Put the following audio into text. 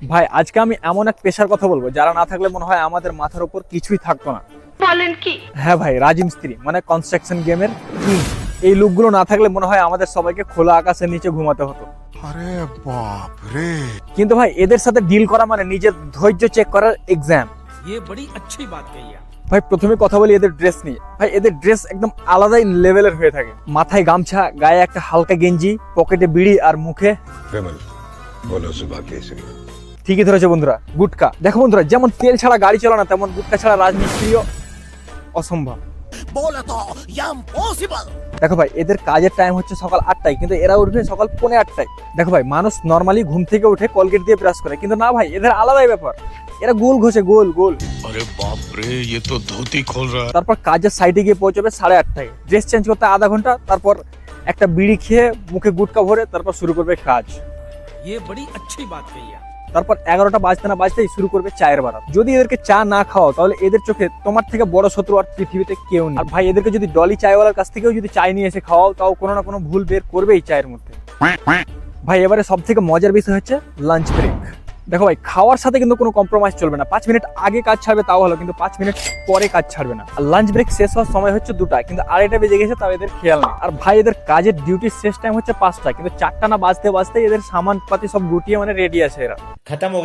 ভাই আজকে আমি এমন এক পেশার কথা বলবো যারা না থাকলে মনে হয় আমাদের মাথার উপর কিছুই থাকতো না। বলেন কি? হ্যাঁ ভাই, রাজমিস্ত্রি মানে কনস্ট্রাকশন গেমের কিং। এই লোকগুলো না থাকলে মনে হয় আমাদের সবাইকে খোলা আকাশের নিচে ঘুমাতে হতো। अरे बाप रे। কিন্তু ভাই এদের সাথে ডিল করা মানে নিজের ধৈর্য চেক করার এক্সাম। ये बड़ी अच्छी बात कही आप। ভাই প্রথমে কথা বলি এদের ড্রেস নিয়ে। ভাই এদের ড্রেস একদম আলাদাই লেভেলের হয়ে থাকে। মাথায় গামছা, গায়ে একটা হালকা গেঞ্জি, পকেটে বিড়ি আর মুখে विमल बोलो सुबह केसरी। ঠিকই ধরেছে বন্ধুরা, গুটকা। দেখো বন্ধুরা, যেমন তেল ছাড়া গাড়ি চালানো তেমন গুটকা ছাড়া রাজমিস্ত্রিও অসম্ভব। बोला तो ये इम्पॉसिबल। দেখো ভাই এদের কাজের টাইম হচ্ছে সকাল 8টায়, কিন্তু এরা উঠবে সকাল 8:45টায়। দেখো ভাই, মানুষ নর্মালি ঘুম থেকে উঠে কলগেট দিয়ে ব্রাশ করে, কিন্তু না ভাই এদের আলাদাই ব্যাপার। এরা গোল ঘষে, গোল গোল। अरे बाप रे, ये तो धोती खोल रहा है। তারপর কাজের সাইডে গিয়ে পৌঁছবে 8:30টায়। ড্রেস চেঞ্জ করতে আধা ঘন্টা, তারপর একটা বিড়ি খেয়ে মুখে গুটকা ভরে তারপর শুরু করবে কাজ। ये बड़ी अच्छी बात कही आप। তারপর 11টা বাজতে না বাজতেই শুরু করবে চায়ের বারাত। যদি এদেরকে চা না খাওয়াও তাহলে এদের চোখে তোমার থেকে বড় শত্রু আর পৃথিবীতে কেউ নেই। আর ভাই এদেরকে যদি ডলি চায়ওয়ালার কাছ থেকেও যদি চায় নিয়ে এসে খাওয়াও, তাও কোনো না কোনো ভুল বের করবেই চায়ের মধ্যে। ভাই এবারে সব থেকে মজার বিষয় হচ্ছে লাঞ্চ ব্রেক। দেখো ভাই, খাওয়ার সাথে কিন্তু কোনো কম্প্রোমাইজ চলবে না। 5 মিনিট আগে কাজ ছাড়বে তাও ভালো, কিন্তু 5 মিনিট পরে কাজ ছাড়বে না। আর লাঞ্চ ব্রেক শেষ হওয়ার সময় হচ্ছে 2টা, কিন্তু 2:30 বেজে গেছে তাও এদের খেয়াল নেই। আর ভাই এদের কাজের ডিউটির শেষ টাইম হচ্ছে 5টা, কিন্তু 4টা না বাজতে বাজতে এদের সামান পাতি সব গুটিয়ে মানে রেডি আছে এরা। खत्म हो